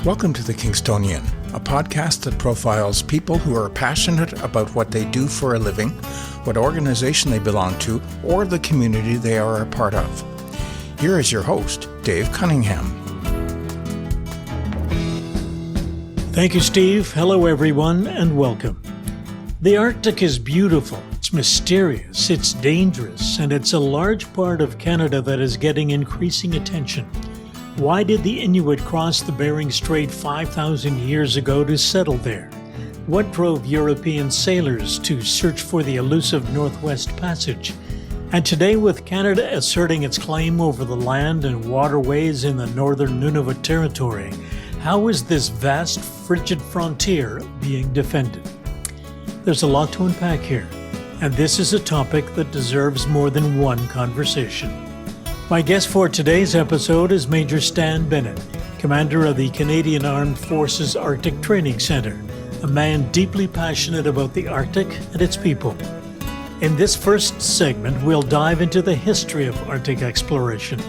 Welcome to The Kingstonian, a podcast that profiles people who are passionate about what they do for a living, what organization they belong to, or the community they are a part of. Here is your host, Dave Cunningham. Thank you, Steve. Hello, everyone, and welcome. The Arctic is beautiful, it's mysterious, it's dangerous, and it's a large part of Canada that is getting increasing attention. Why did the Inuit cross the Bering Strait 5,000 years ago to settle there? What drove European sailors to search for the elusive Northwest Passage? And today, with Canada asserting its claim over the land and waterways in the northern Nunavut Territory, how is this vast, frigid frontier being defended? There's a lot to unpack here, and this is a topic that deserves more than one conversation. My guest for today's episode is Major Stan Bennett, commander of the Canadian Armed Forces Arctic Training Centre, a man deeply passionate about the Arctic and its people. In this first segment, we'll dive into the history of Arctic exploration.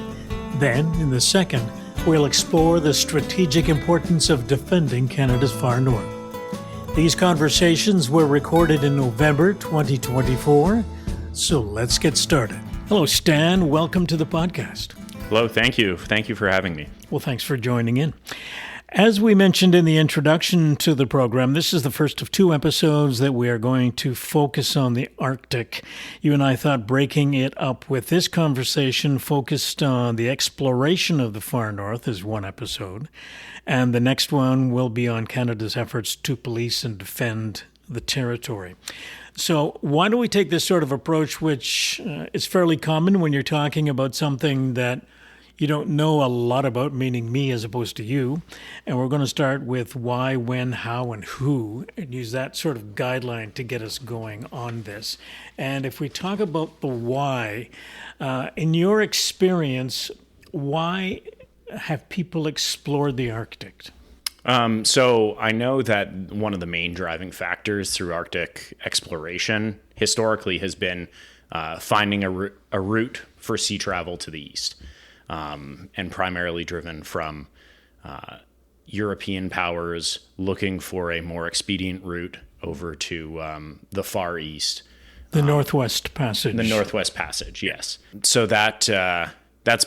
Then, in the second, we'll explore the strategic importance of defending Canada's far north. These conversations were recorded in November 2024, so let's get started. Hello, Stan. Welcome to the podcast. Hello. Thank you. Thank you for having me. Well, thanks for joining in. As we mentioned in the introduction to the program, this is the first of two episodes that we are going to focus on the Arctic. You and I thought breaking it up with this conversation focused on the exploration of the far north as one episode, and the next one will be on Canada's efforts to police and defend the territory. So why don't we take this sort of approach, which is fairly common when you're talking about something that you don't know a lot about, meaning me as opposed to you. And we're going to start with why, when, how, and who, and use that sort of guideline to get us going on this. And if we talk about the why, in your experience, why have people explored the Arctic? So I know that one of the main driving factors through Arctic exploration historically has been finding a route for sea travel to the east, and primarily driven from European powers looking for a more expedient route over to the far east. The Northwest Passage. The Northwest Passage, yes. So that's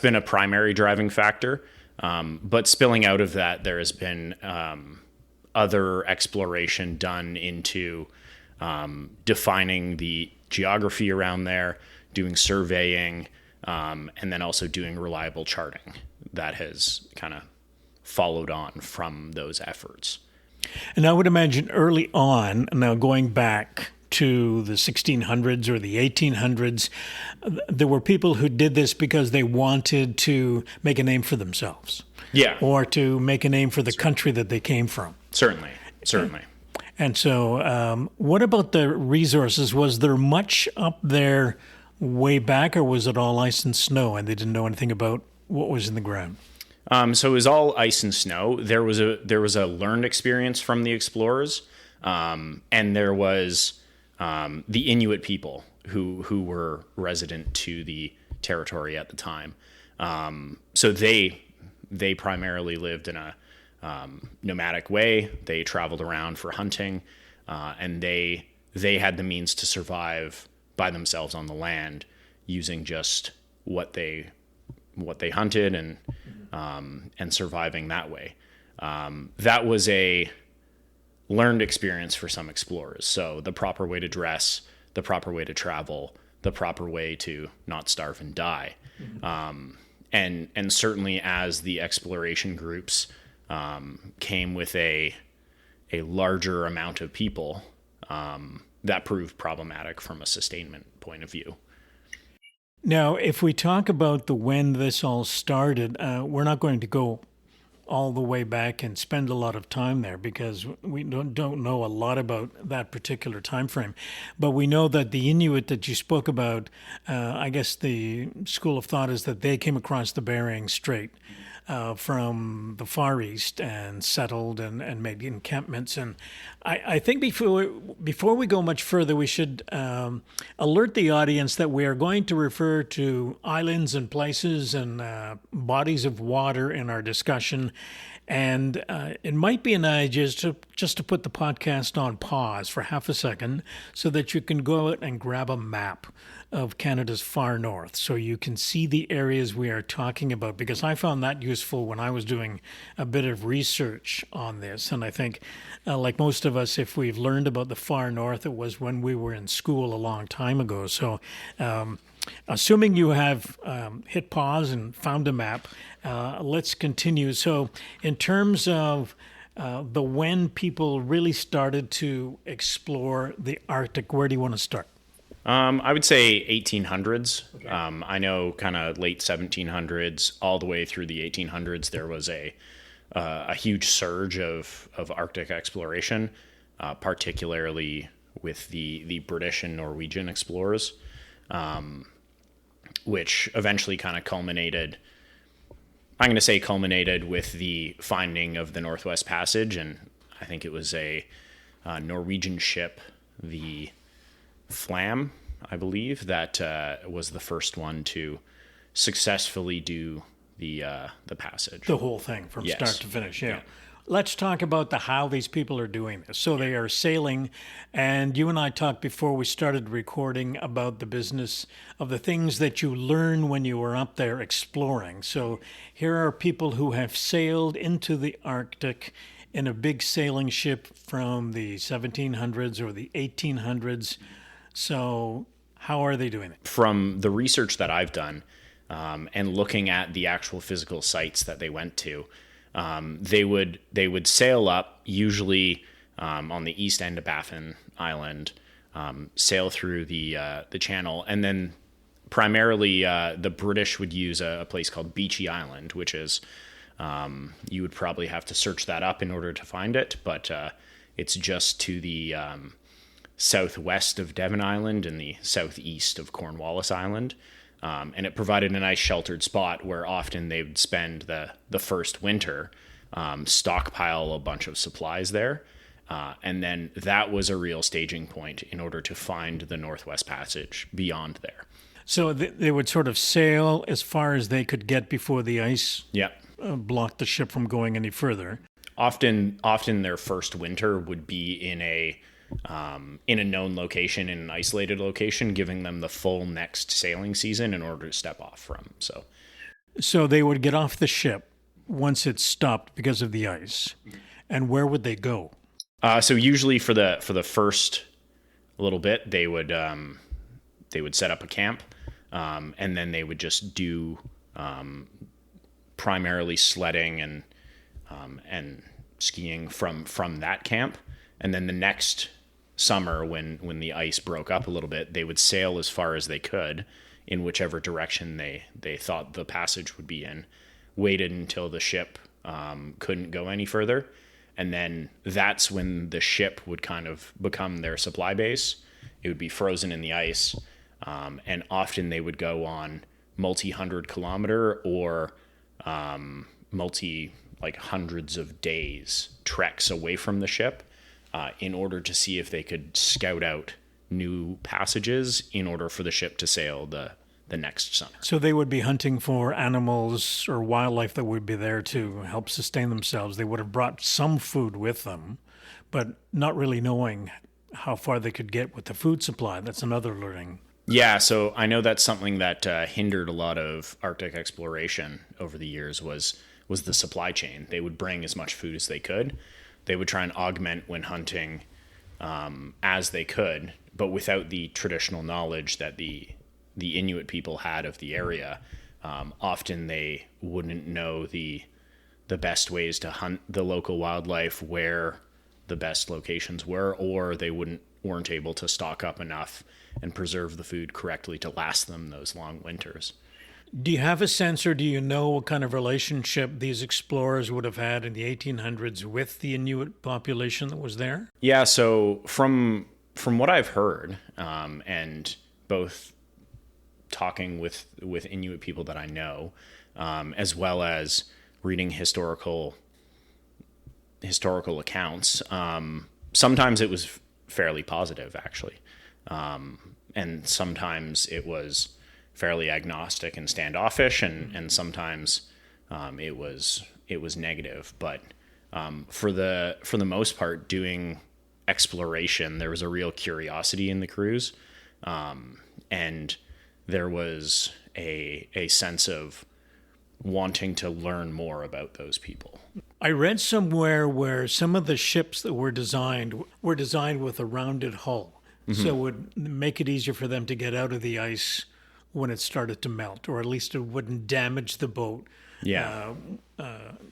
been a primary driving factor. But spilling out of that, there has been other exploration done into defining the geography around there, doing surveying, and then also doing reliable charting that has kind of followed on from those efforts. And I would imagine early on, now going back to the 1600s or the 1800s, there were people who did this because they wanted to make a name for themselves. Yeah. Or to make a name for the country that they came from. Certainly. And so what about the resources? Was there much up there way back, or was it all ice and snow and they didn't know anything about what was in the ground? So it was all ice and snow. There was a learned experience from the explorers, and there was the Inuit people who were resident to the territory at the time. So they primarily lived in a nomadic way. They traveled around for hunting, and they had the means to survive by themselves on the land using just what they hunted and surviving that way. That was a learned experience for some explorers. So the proper way to dress, the proper way to travel, the proper way to not starve and die. And certainly as the exploration groups came with a larger amount of people, that proved problematic from a sustainment point of view. Now, if we talk about the when this all started, we're not going to go all the way back and spend a lot of time there because we don't know a lot about that particular time frame. But we know that the Inuit that you spoke about, I guess the school of thought is that they came across the Bering Strait from the Far East and settled and made encampments. And I think before we go much further, we should alert the audience that we are going to refer to islands and places and bodies of water in our discussion. And it might be an idea just to put the podcast on pause for half a second so that you can go out and grab a map of Canada's far north so you can see the areas we are talking about, because I found that useful when I was doing a bit of research on this. And I think, like most of us, if we've learned about the far north, it was when we were in school a long time ago. So assuming you have hit pause and found a map, let's continue. So in terms of the when people really started to explore the Arctic, where do you want to start? I would say 1800s. Okay. I know kind of late 1700s all the way through the 1800s, there was a huge surge of Arctic exploration, particularly with the British and Norwegian explorers, which eventually kind of culminated with the finding of the Northwest Passage. And I think it was a Norwegian ship, the Flam, I believe, that was the first one to successfully do the passage. The whole thing from start to finish, yeah. Let's talk about how these people are doing this. So they are sailing, and you and I talked before we started recording about the business of the things that you learn when you are up there exploring. So here are people who have sailed into the Arctic in a big sailing ship from the 1700s or the 1800s. So how are they doing it? From the research that I've done and looking at the actual physical sites that they went to, they would sail up, usually on the east end of Baffin Island, sail through the channel, and then primarily the British would use a place called Beechy Island, which is you would probably have to search that up in order to find it, but it's just to the southwest of Devon Island and the southeast of Cornwallis Island. And it provided a nice sheltered spot where often they would spend the first winter, stockpile a bunch of supplies there. And then that was a real staging point in order to find the Northwest Passage beyond there. So they would sort of sail as far as they could get before the ice blocked the ship from going any further. Often their first winter would be in a known location, in an isolated location, giving them the full next sailing season in order to step off from. So they would get off the ship once it stopped because of the ice, and where would they go? So usually for the first little bit, they would set up a camp, and then they would just do primarily sledding and skiing from that camp, and then the next summer, when the ice broke up a little bit, they would sail as far as they could in whichever direction they thought the passage would be in, waited until the ship couldn't go any further, and then that's when the ship would kind of become their supply base. It would be frozen in the ice, and often they would go on multi-100-kilometer or hundreds of days treks away from the ship, in order to see if they could scout out new passages in order for the ship to sail the next summer. So they would be hunting for animals or wildlife that would be there to help sustain themselves. They would have brought some food with them, but not really knowing how far they could get with the food supply. That's another learning. Yeah, so I know that's something that hindered a lot of Arctic exploration over the years was the supply chain. They would bring as much food as they could. They would try and augment when hunting as they could, but without the traditional knowledge that the Inuit people had of the area. Often they wouldn't know the best ways to hunt the local wildlife, where the best locations were, or they weren't able to stock up enough and preserve the food correctly to last them those long winters. Do you have a sense, or do you know what kind of relationship these explorers would have had in the 1800s with the Inuit population that was there? Yeah, so from what I've heard, and both talking with Inuit people that I know, as well as reading historical accounts, sometimes it was fairly positive, actually, and sometimes it was fairly agnostic and standoffish, and sometimes it it was negative. But for the most part, doing exploration, there was a real curiosity in the cruise, and there was a sense of wanting to learn more about those people. I read somewhere where some of the ships that were designed with a rounded hull, so it would make it easier for them to get out of the ice when it started to melt, or at least it wouldn't damage the boat. Yeah.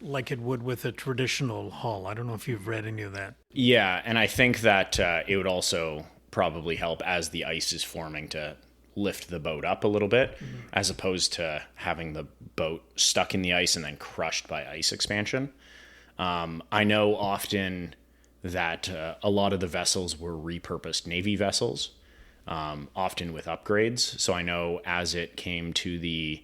Like it would with a traditional hull. I don't know if you've read any of that. Yeah, and I think that it would also probably help as the ice is forming to lift the boat up a little bit, as opposed to having the boat stuck in the ice and then crushed by ice expansion. I know often that a lot of the vessels were repurposed Navy vessels, often with upgrades. So I know as it came to the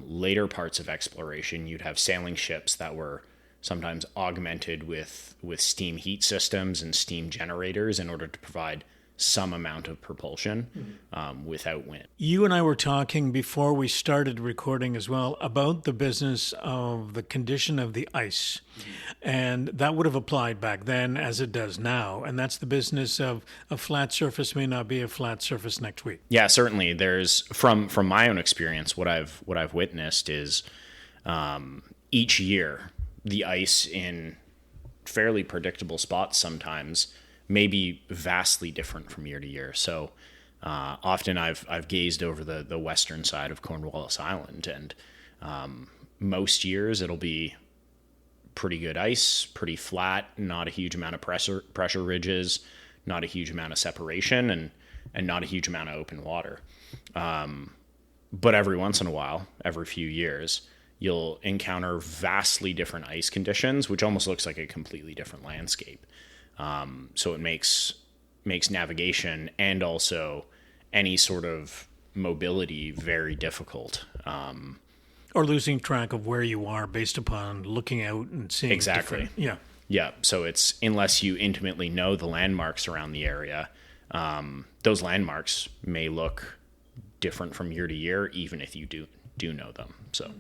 later parts of exploration, you'd have sailing ships that were sometimes augmented with steam heat systems and steam generators in order to provide some amount of propulsion without wind. You and I were talking before we started recording as well about the business of the condition of the ice. And that would have applied back then as it does now. And that's the business of a flat surface may not be a flat surface next week. Yeah, certainly. There's from my own experience, what I've witnessed is each year the ice in fairly predictable spots sometimes may be vastly different from year to year. So often I've gazed over the western side of Cornwallis Island, and most years it'll be pretty good ice, pretty flat, not a huge amount of pressure ridges, not a huge amount of separation, and not a huge amount of open water. But every once in a while, every few years, you'll encounter vastly different ice conditions, which almost looks like a completely different landscape. So it makes navigation and also any sort of mobility very difficult. Or losing track of where you are based upon looking out and seeing. Exactly. Yeah. Yeah. So it's, unless you intimately know the landmarks around the area, those landmarks may look different from year to year, even if you do know them. So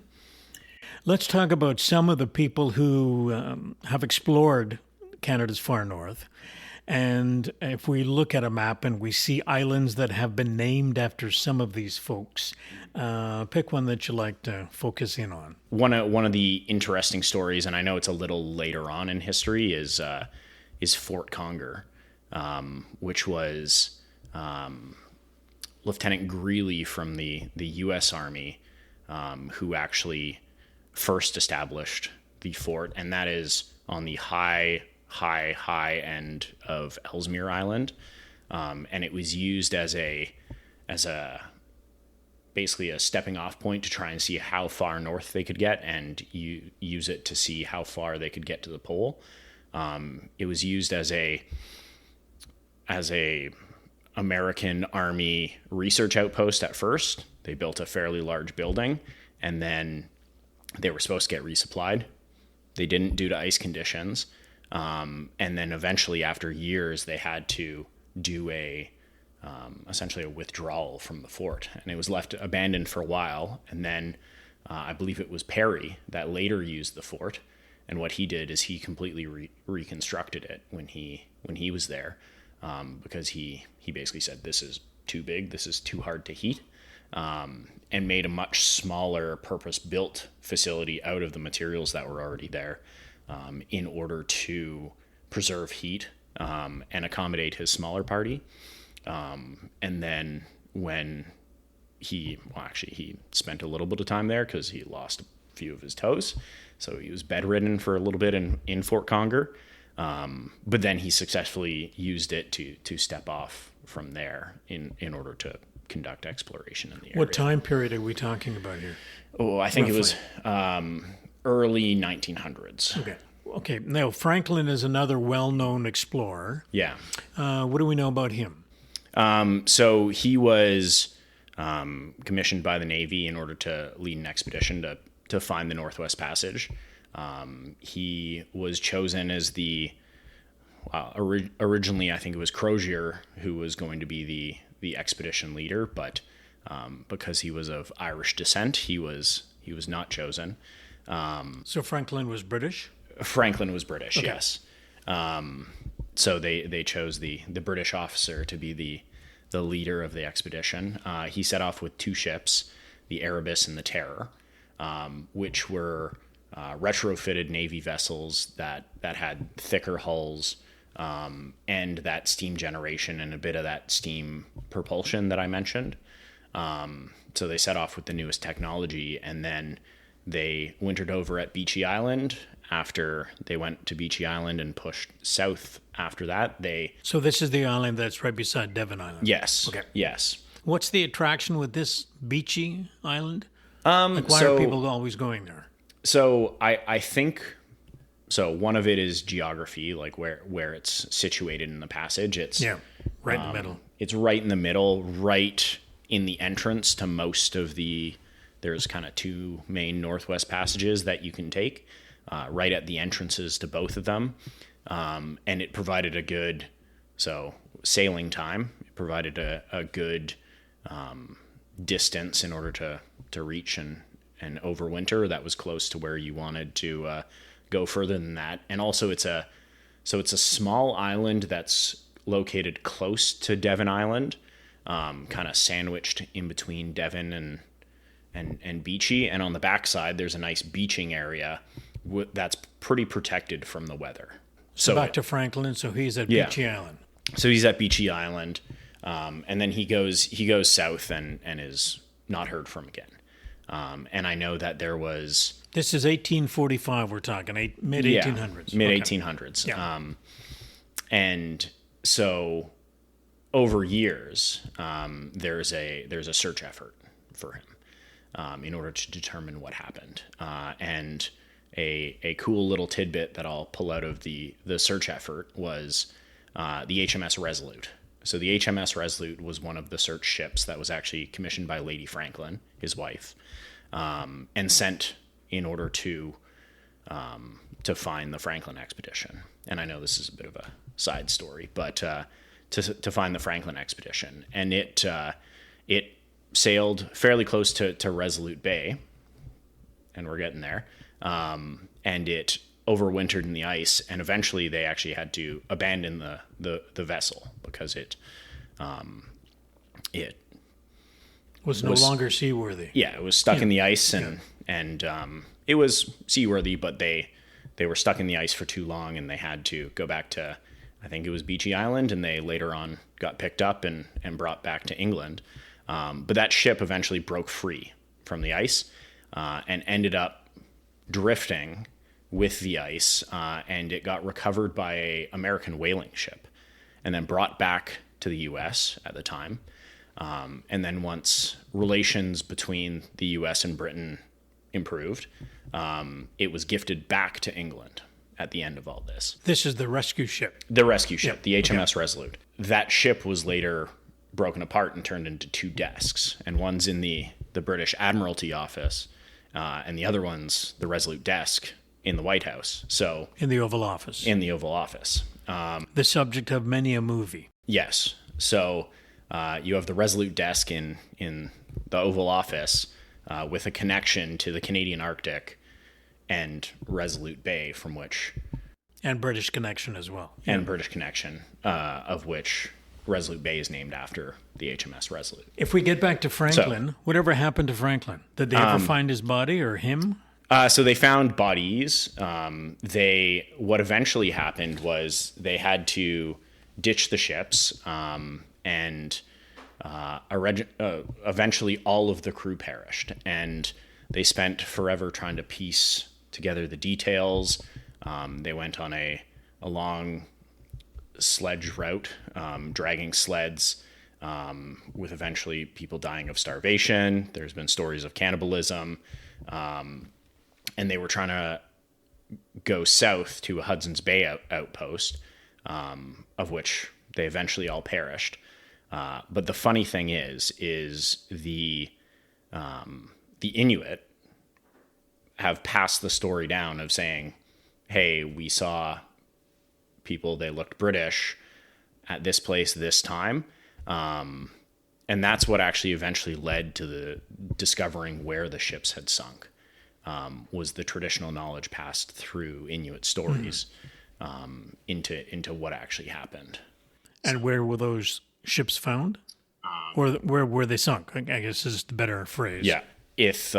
Let's talk about some of the people who have explored Canada's far north. And if we look at a map and we see islands that have been named after some of these folks, pick one that you like to focus in on. One of the interesting stories, and I know it's a little later on in history, is Fort Conger, which was Lieutenant Greeley from the U.S. Army, who actually first established the fort, and that is on the high end of Ellesmere Island, and it was used as basically a stepping off point to try and see how far north they could get, and use it to see how far they could get to the pole. It was used as a American Army research outpost at first. They built a fairly large building, and then they were supposed to get resupplied. They didn't due to ice conditions. And then eventually, after years, they had to do essentially a withdrawal from the fort, and it was left abandoned for a while. And then I believe it was Perry that later used the fort, and what he did is he completely reconstructed it when he was there, because he basically said, this is too big, this is too hard to heat, and made a much smaller purpose-built facility out of the materials that were already there, in order to preserve heat and accommodate his smaller party. And then when he spent a little bit of time there because he lost a few of his toes. So he was bedridden for a little bit in Fort Conger. But then he successfully used it to step off from there in order to conduct exploration in the area. What time period are we talking about here? Oh, I think Roughly. It was early 1900s. Okay. Now, Franklin is another well-known explorer. Yeah. What do we know about him? So he was commissioned by the Navy in order to lead an expedition to find the Northwest Passage. He was chosen as originally I think it was Crozier who was going to be the expedition leader, but because he was of Irish descent, he was not chosen. So Franklin was British? Franklin was British, Okay. yes. So they chose the British officer to be the leader of the expedition. He set off with 2 ships, the Erebus and the Terror, which were retrofitted Navy vessels that had thicker hulls and that steam generation and a bit of that steam propulsion that I mentioned. So they set off with the newest technology, and then they wintered over at Beechey Island. After they went to Beechey Island and pushed south after that, So this is the island that's right beside Devon Island? Yes. Okay. Yes. What's the attraction with this beachy island? Why are people always going there? So I think, so one of it is geography, like where it's situated in the passage. It's Right in the middle. It's right in the middle, right in the entrance to most of there's kind of 2 main northwest passages that you can take, right at the entrances to both of them. And it provided a good, sailing time, it provided a good distance in order to reach and overwinter. That was close to where you wanted to go further than that. And also it's a small island that's located close to Devon Island, kind of sandwiched in between Devon and Beechey. And on the backside, there's a nice beaching area that's pretty protected from the weather. So back to Franklin, so he's at Beechey Island. So he's at Beechey Island, and then he goes south and is not heard from again. And I know that there was... This is 1845, we're talking, mid-1800s. Mid-1800s. Yeah. And so over years, there's a search effort for him in order to determine what happened. And a cool little tidbit that I'll pull out of the search effort was the HMS Resolute. So the HMS Resolute was one of the search ships that was actually commissioned by Lady Franklin, his wife, and sent in order to find the Franklin expedition. And I know this is a bit of a side story, but to find the Franklin expedition, and it sailed fairly close to Resolute Bay, and we're getting there. And it overwintered in the ice, and eventually they actually had to abandon the vessel because it was no longer seaworthy. Yeah, it was stuck in the ice, and it was seaworthy, but they were stuck in the ice for too long, and they had to go back to, I think it was Beechey Island, and they later on got picked up and brought back to England. But that ship eventually broke free from the ice and ended up drifting with the ice, and it got recovered by an American whaling ship and then brought back to the U.S. at the time. And then once relations between the U.S. and Britain improved, it was gifted back to England at the end of all this. This is the rescue ship. The rescue ship, Yeah. the HMS Resolute. That ship was later broken apart and turned into 2 desks, and one's in the British Admiralty office, and the other one's the Resolute desk in the White House. So In the Oval Office. in the Oval Office. The subject of many a movie. Yes. So you have the Resolute desk in the Oval Office with a connection to the Canadian Arctic and Resolute Bay, from which... And British connection as well. And British connection, of which Resolute Bay is named after the HMS Resolute. If we get back to Franklin, whatever happened to Franklin? Did they ever find his body or him? So they found bodies. What eventually happened was they had to ditch the ships, and eventually all of the crew perished. And they spent forever trying to piece together the details. They went on a long sledge route, dragging sleds, with eventually people dying of starvation. There's been stories of cannibalism. And they were trying to go south to a Hudson's Bay outpost, of which they eventually all perished. But the funny thing is the Inuit have passed the story down of saying, hey, we saw people, they looked British at this place, this time. And that's what actually eventually led to the discovering where the ships had sunk. was the traditional knowledge passed through Inuit stories into what actually happened. And where were those ships found? Or where were they sunk? I guess is the better phrase. Yeah. If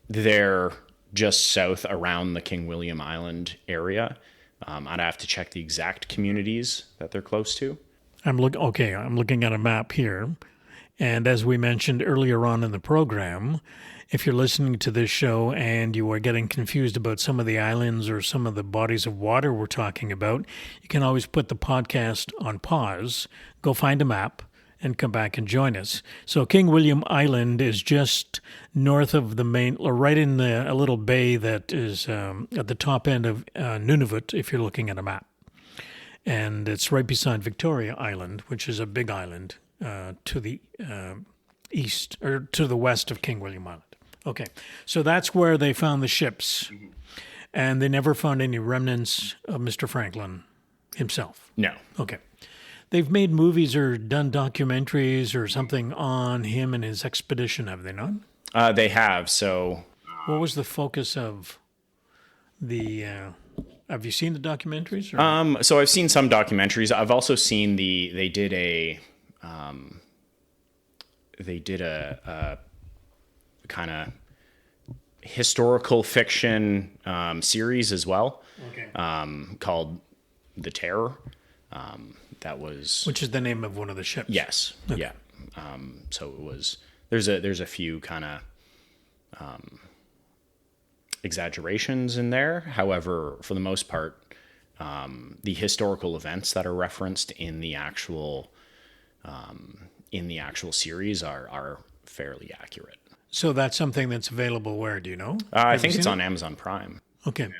they're just south around the King William Island area, I'd have to check the exact communities that they're close to. I'm looking at a map here. And as we mentioned earlier on in the program, if you're listening to this show and you are getting confused about some of the islands or some of the bodies of water we're talking about, you can always put the podcast on pause, go find a map, and come back and join us. So King William Island is just north of the main, or right in a little bay that is at the top end of Nunavut, if you're looking at a map. And it's right beside Victoria Island, which is a big island to the east, or to the west of King William Island. Okay, so that's where they found the ships. And they never found any remnants of Mr. Franklin himself. No. Okay. They've made movies or done documentaries or something on him and his expedition, have they not? They have. So, what was the focus of the? Have you seen the documentaries? Or? So I've seen some documentaries. I've also seen they did a kind of historical fiction series as well. Okay. Called The Terror. Which is the name of one of the ships. Yes. Okay. Yeah. So it was. There's a few kind of exaggerations in there. However, for the most part, the historical events that are referenced in the actual series are fairly accurate. So that's something that's available where? Do you know? I think it's on Amazon Prime. Okay. Yeah.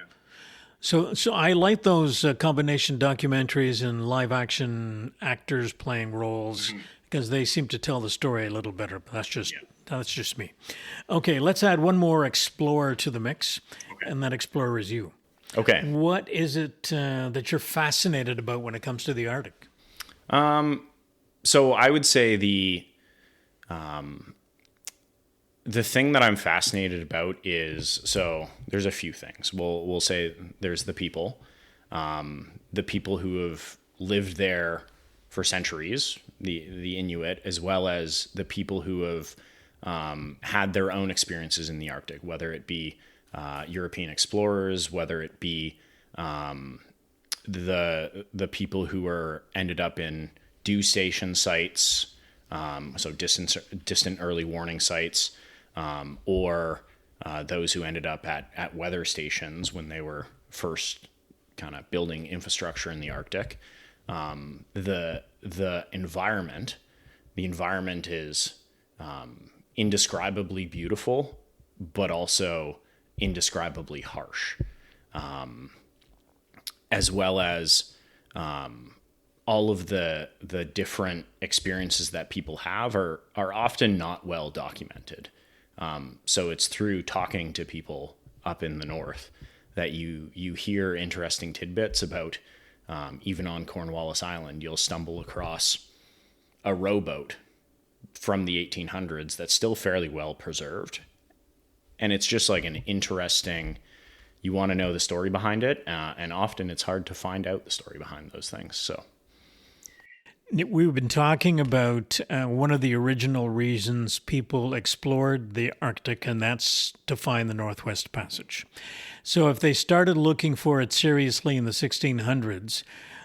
So I like those combination documentaries and live action actors playing roles because they seem to tell the story a little better. But that's just me. Okay, let's add one more explorer to the mix, and that explorer is you. Okay. What is it that you're fascinated about when it comes to the Arctic? So I would say the thing that I'm fascinated about is, so there's a few things. We'll say there's the people who have lived there for centuries, the Inuit, as well as the people who have had their own experiences in the Arctic, whether it be European explorers, whether it be the people who ended up in dew station sites, so distant early warning sites. Or those who ended up at weather stations when they were first kind of building infrastructure in the Arctic. The environment is indescribably beautiful, but also indescribably harsh, as well as all of the different experiences that people have are often not well documented. So it's through talking to people up in the north that you hear interesting tidbits about, even on Cornwallis Island, you'll stumble across a rowboat from the 1800s that's still fairly well preserved. And it's just like an interesting, you want to know the story behind it. And often it's hard to find out the story behind those things. So. We've been talking about one of the original reasons people explored the Arctic, and that's to find the Northwest Passage. So if they started looking for it seriously in the 1600s,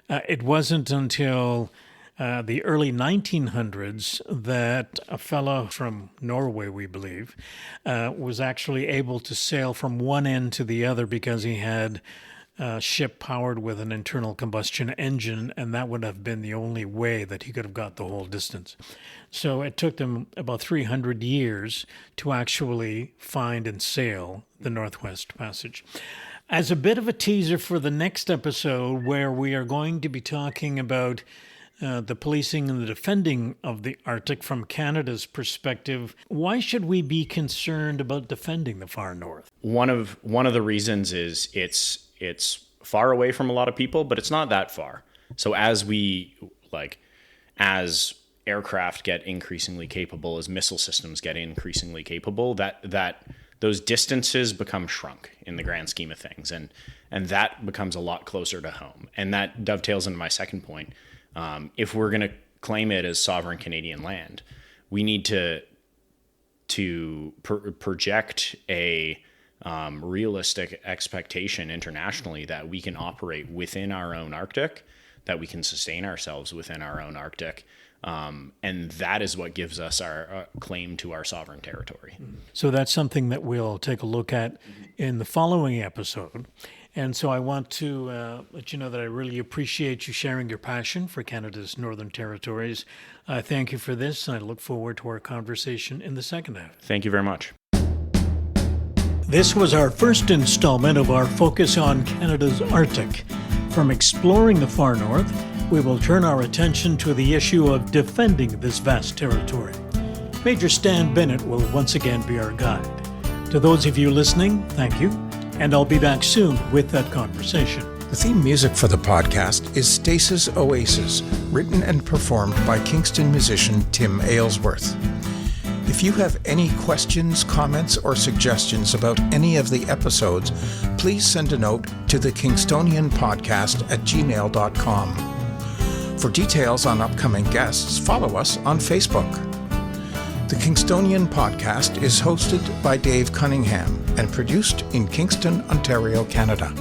it wasn't until the early 1900s that a fellow from Norway, we believe, was actually able to sail from one end to the other because he had ship powered with an internal combustion engine, and that would have been the only way that he could have got the whole distance. So it took them about 300 years to actually find and sail the Northwest Passage. As a bit of a teaser for the next episode, where we are going to be talking about the policing and the defending of the Arctic from Canada's perspective, why should we be concerned about defending the far north? One of the reasons is it's far away from a lot of people, but it's not that far. So as aircraft get increasingly capable, as missile systems get increasingly capable, that those distances become shrunk in the grand scheme of things. And that becomes a lot closer to home. And that dovetails into my second point. If we're going to claim it as sovereign Canadian land, we need to project a realistic expectation internationally that we can operate within our own Arctic, that we can sustain ourselves within our own Arctic. And that is what gives us our claim to our sovereign territory. So that's something that we'll take a look at in the following episode. And so I want to let you know that I really appreciate you sharing your passion for Canada's Northern Territories. Thank you for this, and I look forward to our conversation in the second half. Thank you very much. This was our first installment of our focus on Canada's Arctic. From exploring the far north, we will turn our attention to the issue of defending this vast territory. Major Stan Bennett will once again be our guide. To those of you listening, thank you, and I'll be back soon with that conversation. The theme music for the podcast is Stace's Oasis, written and performed by Kingston musician Tim Aylesworth. If you have any questions, comments, or suggestions about any of the episodes, please send a note to thekingstonianpodcast@gmail.com. For details on upcoming guests, follow us on Facebook. The Kingstonian Podcast is hosted by Dave Cunningham and produced in Kingston, Ontario, Canada.